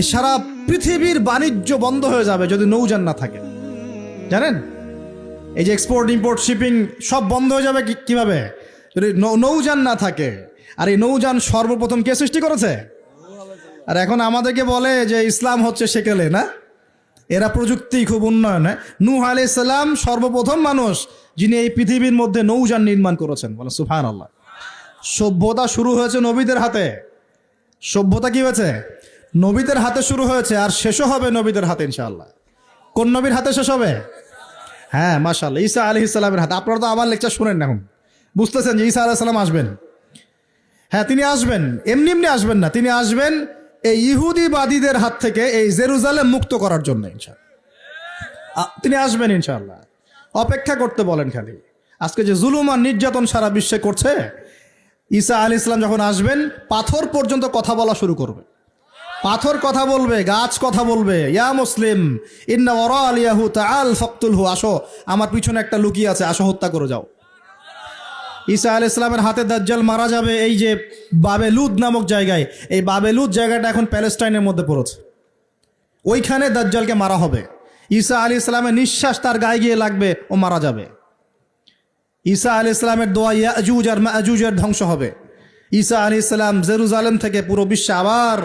এ সারা পৃথিবীর বাণিজ্য বন্ধ হয়ে যাবে যদি নৌযান না থাকে। জানেন, এই যে এক্সপোর্ট ইম্পোর্ট শিপিং সব বন্ধ হয়ে যাবে কিভাবে? যদি নৌযান না থাকে। আর এই নৌযান সর্বপ্রথম কে সৃষ্টি করেছে? আর এখন আমাদেরকে বলে যে ইসলাম হচ্ছে সেকেলে, না? এরা প্রযুক্তি খুব উন্নয়ন। নূহ আলাইহিস সালাম সর্বপ্রথম মানুষ যিনি এই পৃথিবীর মধ্যে নৌযান নির্মাণ করেছেন। বলে সুবহানাল্লাহ। সভ্যতা শুরু হয়েছে নবীদের হাতে। সভ্যতা কি হয়েছে? নবীদের হাতে শুরু হয়েছে, আর শেষও হবে নবীদের হাতে ইনশাআল্লাহ। কোন নবীর হাতে শেষ হবে? হ্যাঁ, মাশাআল্লাহ, ঈসা আলাইহিস সালামের হাতে। আপনারা তো আমার লেকচার শুনেন না, এখন বুঝতেছেন যে ঈসা আলাইহিস সালাম আসবেন। হ্যাঁ, তিনি আসবেন, এমনি এমনি আসবেন না। তিনি আসবেন এই ইহুদিবাদীদের হাত থেকে এই জেরুজালেম মুক্ত করার জন্য ইনশাআল্লাহ। তিনি আসবেন ইনশাআল্লাহ। অপেক্ষা করতে বলেন খালি। আজকে যে জুলুম আর নির্যাতন সারা বিশ্বে করছে, ঈসা আলাইহিস সালাম যখন আসবেন পাথর পর্যন্ত কথা বলা শুরু করবে। পাথর কথা বলবে, গাছ কথা বলবে। ইয়া মুসলিম ইন্না ওয়ারালিয়াহু তাআল ফাকতুলহু, আসো, আমার পিছনে একটা লুকিয়ে আছে, আসো হত্যা করে যাও। ঈসা আলাইহিস সালামের হাতে দাজ্জাল মারা যাবে এই যে বাবেলুদ নামক জায়গায়। এই বাবেলুদ জায়গাটা এখন প্যালেস্টাইনের মধ্যে পড়েছে। ওইখানে দাজ্জালকে মারা হবে। ঈসা আলাইহিস সালামের নিঃশ্বাস তার গায়ে গিয়ে লাগবে, ও মারা যাবে। ঈসা আলাইহিস সালামের দোয়া ইয়াজুজ আর মাজুজের ধ্বংস হবে। ঈসা আলাইহিস সালাম জেরুজালেম থেকে পুরো বিশ্বে আবার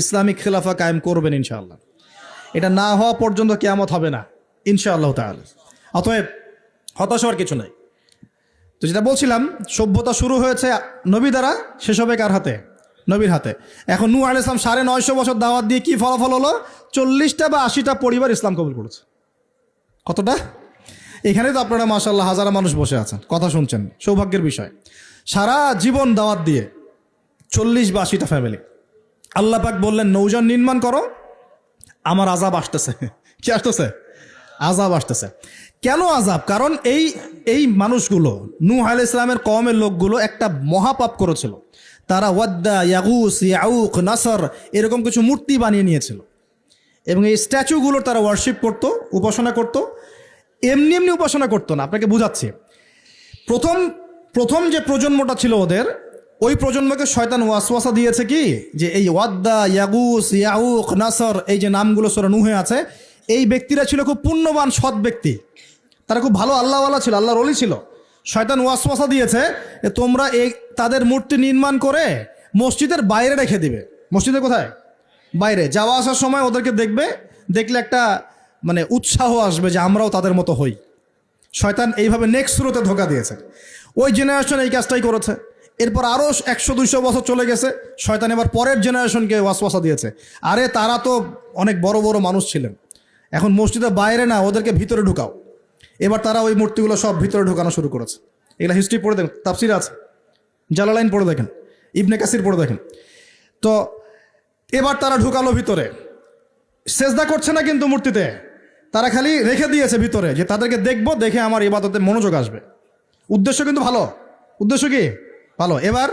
ইসলামিক খিলাফা কায়েম করবেন ইনশাআল্লাহ। এটা না হওয়া পর্যন্ত কিয়ামত হবে না ইনশাআল্লাহ তাআলা। অতএব হতাশ হওয়ার কিছু নাই। তো যেটা বলছিলাম, সভ্যতা শুরু হয়েছে নবী দ্বারা, শেষ হবে কার হাতে? নবীর হাতে। এখন নূহ আলাইহিস সালাম 950 বছর দাওয়াত দিয়ে কি ফলাফল হলো? 40টা বা 80টা পরিবার ইসলাম কবুল করেছে। কতটা? এখানে তো আপনারা মাশাআল্লাহ হাজার মানুষ বসে আছেন, কথা শুনছেন, সৌভাগ্যের বিষয়। সারা জীবন দাওয়াত দিয়ে 40 বা 80টা ফ্যামিলি। আল্লাহ পাক বললেন নৌযান নির্মাণ করো, আমার আযাব আসতেছে। কি আসতেছে? আযাব আসতেছে। কেন আযাব? কারণ এই মানুষগুলো, নূহ আলাইহিস সালামের কওমের লোকগুলো একটা মহাপাপ করেছিল। তারা ওয়াদ্দা, ইয়াগুস, ইয়াউক, নাসর এরকম কিছু মূর্তি বানিয়ে নিয়েছিল, এবং এই স্ট্যাচুগুলোর তারা ওয়ার্শিপ করত, উপাসনা করত। এমনি এমনি উপাসনা করতো না। আপনাকে বুঝাচ্ছি। প্রথম যে প্রজন্মটা ছিল ওদের, ওই প্রজন্মকে শয়তান ওয়াসওয়াসা দিয়েছে কি, যে এই ওয়াদ্দা, ইয়াগুস, ইয়াউক, নাসর এই যে নামগুলো সূরা নূহে আছে, এই ব্যক্তিরা ছিল খুব পুণ্যবান সৎ ব্যক্তি। তারা খুব ভালো আল্লাহওয়ালা ছিল, আল্লাহর ওলি ছিল। শয়তান ওয়াসওয়াসা দিয়েছে তোমরা এই তাদের মূর্তি নির্মাণ করে মসজিদের বাইরে রেখে দিবে। মসজিদের কোথায়? বাইরে। যাওয়া আসার সময় ওদেরকে দেখলে একটা মানে উৎসাহ আসবে যে আমরাও তাদের মতো হই। শয়তান এইভাবে নেক্সট সুরতে ধোঁকা দিয়েছে। ওই জেনারেশন এই কাজটাই করেছে। এরপর আরও 100-200 বছর চলে গেছে, শয়তান এবার পরের জেনারেশনকে ওয়াসওয়াসা দিয়েছে, আরে তারা তো অনেক বড় বড় মানুষ ছিলেন, এখন মসজিদের বাইরে না, ওদেরকে ভিতরে ঢুকাও। এবার তারা ওই মূর্তিগুলো সব ভিতরে ঢুকানো শুরু করেছে। এগুলো হিস্ট্রি পড়ে দেখেন, তাফসির আছে, জালালাইন পড়ে দেখেন, ইবনে কাসির পড়ে দেখেন। তো এবার তারা ঢুকালো ভিতরে। সেজদা করছে না কিন্তু মূর্তিতে, তারা খালি রেখে দিয়েছে ভিতরে, যে তাদেরকে দেখবো, দেখে আমার ইবাদতে মনোযোগ আসবে। উদ্দেশ্য কিন্তু ভালো। উদ্দেশ্য কি? ভালো। এবার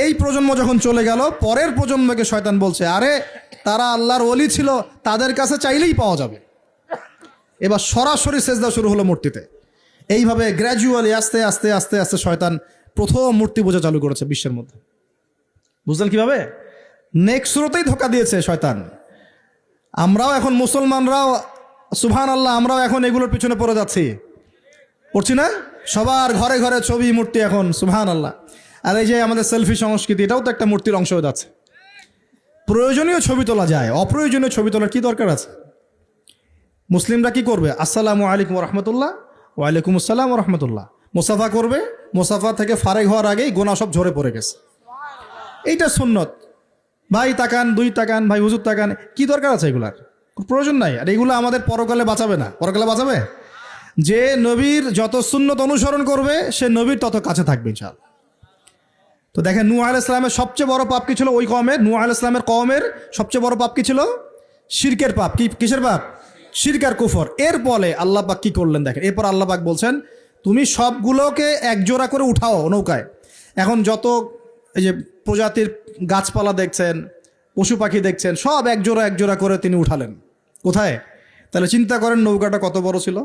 এই প্রজন্ম যখন চলে গেল, পরের প্রজন্মকে শয়তান বলছে আরে তারা আল্লাহর ওলি ছিল, তাদের কাছে চাইলেই পাওয়া যাবে। এবার সরাসরি সেজদা শুরু হলো মূর্তিতে। এইভাবে গ্র্যাজুয়ালি আস্তে আস্তে আস্তে আস্তে শয়তান প্রথম মূর্তি পূজা চালু করেছে বিশ্বের মধ্যে। বুঝলেন কিভাবে? নেক্সট সুরতেই ধোঁকা দিয়েছে শয়তান। আমরাও এখন মুসলমানরাও সুবহানাল্লাহ, আমরাও এখন এগুলোর পিছনে পড়ে যাচ্ছি, পড়ছি না? সবার ঘরে ঘরে ছবি, মূর্তি এখন, সুবহানাল্লাহ। আর এই যে আমাদের সেলফি সংস্কৃতি, এটাও তো একটা মূর্তির অংশ হয়ে যাচ্ছে। প্রয়োজনীয় ছবি তোলা যায়, অপ্রয়োজনীয় ছবি তোলার কি দরকার আছে? মুসলিমরা কি করবে? আসসালামু আলাইকুম রহমতুল্লাহ, ওয়ালাইকুম আসসালাম রহমতুল্লাহ, মুসাফা করবে। মুসাফা থেকে ফারেক হওয়ার আগেই গোনা সব ঝরে পড়ে গেছে। এইটা সুন্নত। ভাই তাকান, দুই তাকান, ভাই হুজুর তাকান, কি দরকার আছে এগুলার? প্রয়োজন নাই। আর এগুলো আমাদের পরকালে বাঁচাবে না। পরকালে বাঁচাবে? যে নবীর যত সুন্নত অনুসরণ করবে সে নবীর তত কাছে থাকবে ইনশাআল্লাহ। তো দেখেন নূহ আলাইহিস সালামের সবচেয়ে বড় পাপ কি ছিল? ওই কওমের, নূহ আলাইহিস সালামের কওমের সবচেয়ে বড় পাপ কি ছিল? শিরকের পাপ। কিসের পাপ? শিরক আর কুফর। এর ফলে আল্লাহ পাক কি করলেন দেখেন। এরপর আল্লাহ পাক বলছেন তুমি সবগুলোকে একজোড়া করে উঠাও নৌকায়। এখন যত এই যে প্রজাতির গাছপালা দেখছেন, পশু পাখি দেখছেন, সব একজোড়া করে তিনি উঠালেন। কোথায়? তাহলে চিন্তা করেন নৌকাটা কত বড় ছিল,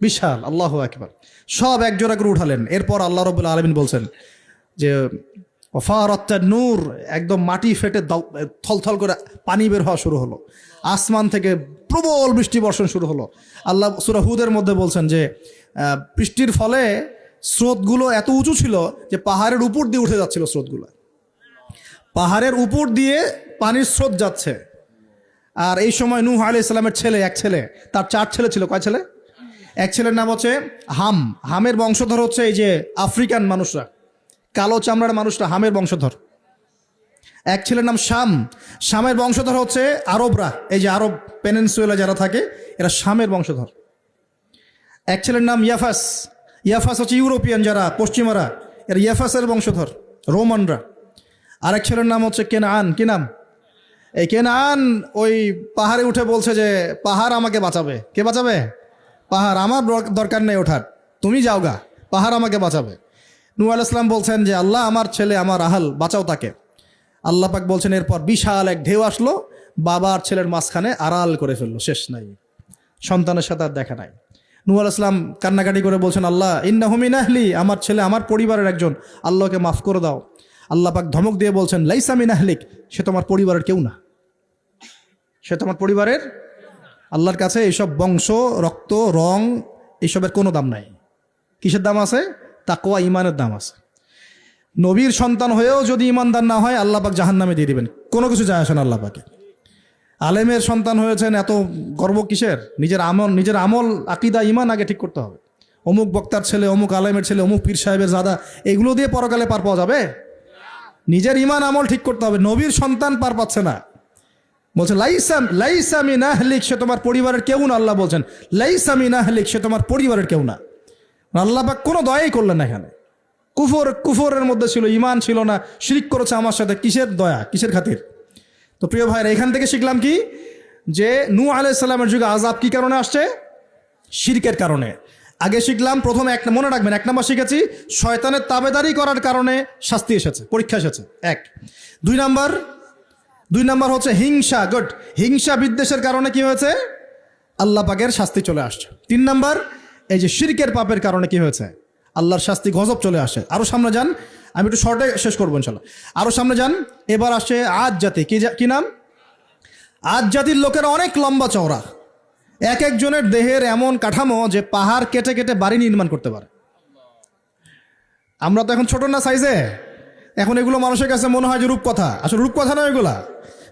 বিশাল। আল্লাহু আকবার। সব একজোড়া করে উঠালেন। এরপর আল্লাহ রাব্বুল আলামিন বলছেন যে ওয়াফারাত নূর, একদম মাটি ফেটে থলথল করে পানি বের হওয়া শুরু হলো, আসমান থেকে প্রবল বৃষ্টি বর্ষণ শুরু হলো। আল্লাহ সূরা হুদের মধ্যে বলছেন যে বৃষ্টির ফলে স্রোতগুলো এত উঁচু ছিল যে পাহাড়ের উপর দিয়ে উঠে যাচ্ছিল স্রোতগুলো, পাহাড়ের উপর দিয়ে পানির স্রোত যাচ্ছে। আর এই সময় নূহ আলাইহিস সালামের এক ছেলে, তার 4 ছেলে ছিল। কয় ছেলে? এক ছেলের নাম হচ্ছে হাম। হামের বংশধর হচ্ছে এই যে আফ্রিকান মানুষরা, কালো চামড়ার মানুষরা হামের বংশধর। এক ছেলের নাম শাম। শামের বংশধর হচ্ছে আরবরা, এই যে আরব পেনিনসুলা যারা থাকে এরা শামের বংশধর। এক ছেলের নাম ইয়াফাস। ইয়াফাস হচ্ছে ইউরোপিয়ান যারা, পশ্চিমারা, এরা ইয়াফাসের বংশধর, রোমানরা। আরেক ছেলের নাম হচ্ছে কেনান। কি নাম? এই কেনান ওই পাহাড়ে উঠে বলছে যে পাহাড় আমাকে বাঁচাবে। কে বাঁচাবে? পাহাড়। আমার দরকার নেই ওঠার, তুমি যাও গা, পাহাড় আমাকে বাঁচাবে। নূহ আলাইহিস সালাম বলছেন যে আল্লাহ, আমার ছেলে, আমার আহাল, বাঁচাও তাকে। আল্লাহ পাক বলছেন এরপর বিশাল এক ঢেউ আসলো, বাবা আর ছেলের মাঝখানে আড়াল করে ফেললো, শেষ নাই, সন্তানের সাথে আর দেখা নাই। নূহ আলাইহিস সালাম কান্নাকাটি করে বলছেন আল্লাহ, ইন্নাহু মিন আহলি, আমার ছেলে আমার পরিবারের একজন, আল্লাহকে মাফ করে দাও। আল্লাহ পাক ধমক দিয়ে বলছেন লাইসা মিন আহলিক, সে তোমার পরিবারের কেউ না, সে তোমার পরিবারের। আল্লাহর কাছে এইসব বংশ, রক্ত, রং, এইসবের কোনো দাম নাই। কিসের দাম আছে? তাকওয়া, ইমানের দাম আছে। নবীর সন্তান হয়েও যদি ইমানদার না হয় আল্লাহ পাক জাহান্নামে দিয়ে দিবেন, কোনো কিছু যায় আসে না আল্লাহ পাকে। আলেমের সন্তান হয়েছেন, এত গর্ব কিসের? নিজের আমল, আকীদা, ইমান আগে ঠিক করতে হবে। অমুক বক্তার ছেলে, অমুক আলেমের ছেলে, অমুক পীর সাহেবের জাদা, এগুলো দিয়ে পরকালে পার পাওয়া যাবে? নিজের ইমান আমল ঠিক করতে হবে। নবীর সন্তান পার পাচ্ছে না, বলছে লাইসা মিন আহলিক, সে তোমার পরিবারের কেউ না। আল্লাহ বলছেন লাইসা মিন আহলিক, সে তোমার পরিবারের কেউ না। আল্লাহ পাক কোনো দয়াই করলেন না এখানে। কুফরের মধ্যে ছিল, ইমান ছিল না, শিরক করেছে আমার সাথে, কিসের দয়া, কিসের খাতির? তো প্রিয় ভাইরা, এখান থেকে শিখলাম কি, যে নূহ আলাইহিস সালামের যুগে আযাব কি কারণে আসছে? শিরকের কারণে। আগে শিখলাম, প্রথমে মনে রাখবেন, 1 নম্বর শিখেছি শয়তানের তাবেদারি করার কারণে শাস্তি এসেছে, পরীক্ষা এসেছে, 1। 2 নম্বর হচ্ছে হিংসা, গুড, হিংসা বিদ্বেষের কারণে কি হয়েছে? আল্লাহ পাকের শাস্তি চলে আসছে। 3 নম্বর, এই যে শিরকের পাপের কারণে কি হয়েছে? আল্লাহর শাস্তি, গজব চলে আসে। আরো সামনে যান, আমি একটু শর্টে শেষ করবো ইনশাল্লাহ। আরো সামনে যান, এবার আসে আদ জাতি। কি নাম? আদ জাতির লোকেরা অনেক লম্বা চওড়া, এক একজনের দেহের এমন কাঠামো যে পাহাড় কেটে কেটে বাড়ি নির্মাণ করতে পারে। আমরা তো এখন ছোট না সাইজে, এখন এগুলো মানুষের কাছে মনে হয় যে রূপকথা, আসলে রূপকথা নয় এগুলা।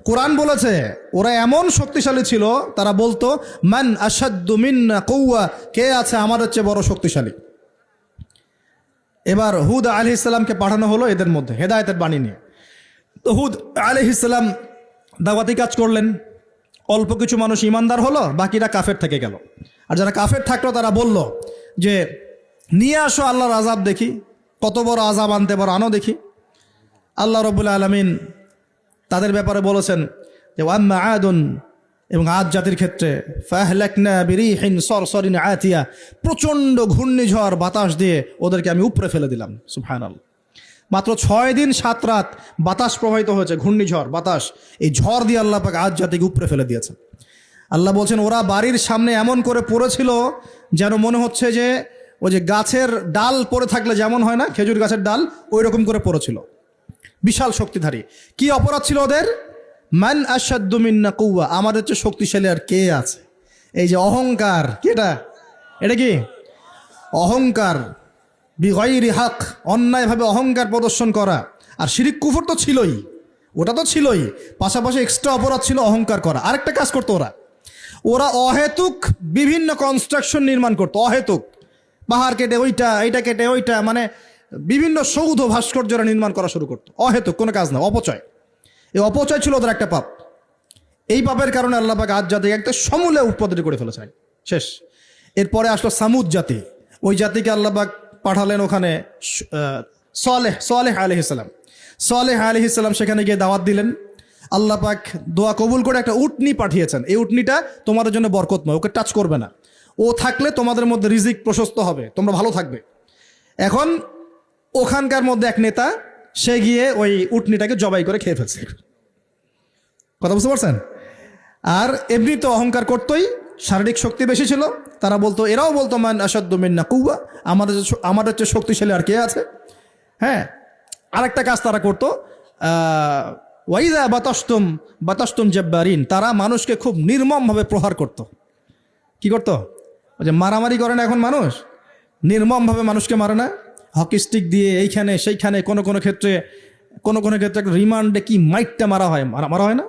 কোরআন বলেছে ওরা এমন শক্তিশালী ছিল, তারা বলতো মান আশাদ্দু মিন্না কুওয়া, কে আছে আমাদের চেয়ে বড় শক্তিশালী। এবার হুদ আলাইহিস সালামকে পাঠানো হলো এদের মধ্যে হেদায়েতের বাণী নিয়ে। তো হুদ আলাইহিস সালাম দাওয়াতি কাজ করলেন, অল্প কিছু মানুষ ইমানদার হলো, বাকিরা কাফের থেকে গেল। আর যারা কাফের থাকলো তারা বলল যে নিয়ে আসো আল্লাহর আযাব দেখি, কত বড় আযাব আনতে পারো, আনো দেখি। আল্লাহ রাব্বুল আলামিন তাদের ব্যাপারে বলেছেন যে ওয়াম্মা আদুন, এবং আদ জাতির ক্ষেত্রে ফাহলাকনা বিরিহিন সরসরিন আতিয়া, প্রচণ্ড ঘূর্ণিঝড় বাতাস দিয়ে ওদেরকে আমি উপরে ফেলে দিলাম। সুবহানাল্লাহ। মাত্র 6 দিন 7 রাত বাতাস প্রবাহিত হয়েছে, ঘূর্ণিঝড় বাতাস, এই ঝড় দিয়ে আল্লাহ পাক আদ জাতিকে উপরে ফেলে দিয়েছেন। আল্লাহ বলছেন ওরা বাড়ির সামনে এমন করে পড়েছিল যেন মনে হচ্ছে যে ওই যে গাছের ডাল পড়ে থাকলে যেমন হয় না, খেজুর গাছের ডাল, ওই রকম করে পড়েছিল। বিশাল শক্তিধারী। কি অপরাধ ছিল ওদের? মান আশাদ্দু মিন্না কুওয়া, আমাদের চেয়ে শক্তিশালী আর কে আছে? এই যে অহংকার, কি এটা কি অহংকার, বিগাইরি হক, অন্যায়ভাবে অহংকার প্রদর্শন করা। আর শিরিক কুফর তো ছিলই, ওটা তো ছিলই, পাশাপাশি এক্সট্রা অপরাধ ছিল অহংকার করা। আরেকটা কাজ করতো ওরা অহেতুক বিভিন্ন কনস্ট্রাকশন নির্মাণ করতো, অহেতুক, পাহাড় কেটে ওইটা, এইটা কেটে ওইটা, মানে বিভিন্ন সৌধ ভাস্কর্যরা নির্মাণ করা শুরু করতো, অহেতুক, কোনো কাজ না, অপচয়। এই অপচয় ছিল ওদের একটা পাপ। এই পাপের কারণে আল্লাহ পাক আদ জাতিকে একটা সমূলে উৎপাদন করে ফেলেছেন, শেষ। এরপরে আসলো সামুদ জাতি, ওই জাতিকে আল্লাহ পাক পাঠালেন ওখানে সালেহ আলাইহিস সালাম। সালেহ আলাইহিস সালাম সেখানে গিয়ে দাওয়াত দিলেন। আল্লাহ পাক দোয়া কবুল করে একটা উটনি পাঠিয়েছেন। এই উটনিটা তোমাদের জন্য বরকতময়, ওকে টাচ করবে না, ও থাকলে তোমাদের মধ্যে রিজিক প্রশস্ত হবে, তোমরা ভালো থাকবে। এখন ওখানকার মধ্যে এক নেতা, সে গিয়ে ওই উটনিটাকে জবাই করে খেয়ে ফেলছে। কথা বুঝতে পারছেন? আর এমনি তো অহংকার করতোই, শারীরিক শক্তি বেশি ছিল। তারা বলতো, এরাও বলতো মান আশাদ্দু মিন্না কুওয়া, আমাদের চেয়ে শক্তিশালী আর কে আছে? হ্যাঁ, আরেকটা কাজ তারা করতো, ওয়াইদা বাতাস্তুম জব্বারিন, তারা মানুষকে খুব নির্মমভাবে প্রহার করত। কি করত? ওই যে মারামারি করে না এখন মানুষ, নির্মমভাবে মানুষকে মারে না, হকি স্টিক দিয়ে এইখানে সেইখানে, কোনো কোনো ক্ষেত্রে একটা রিমান্ডে কি মাইটটা মারা হয় না।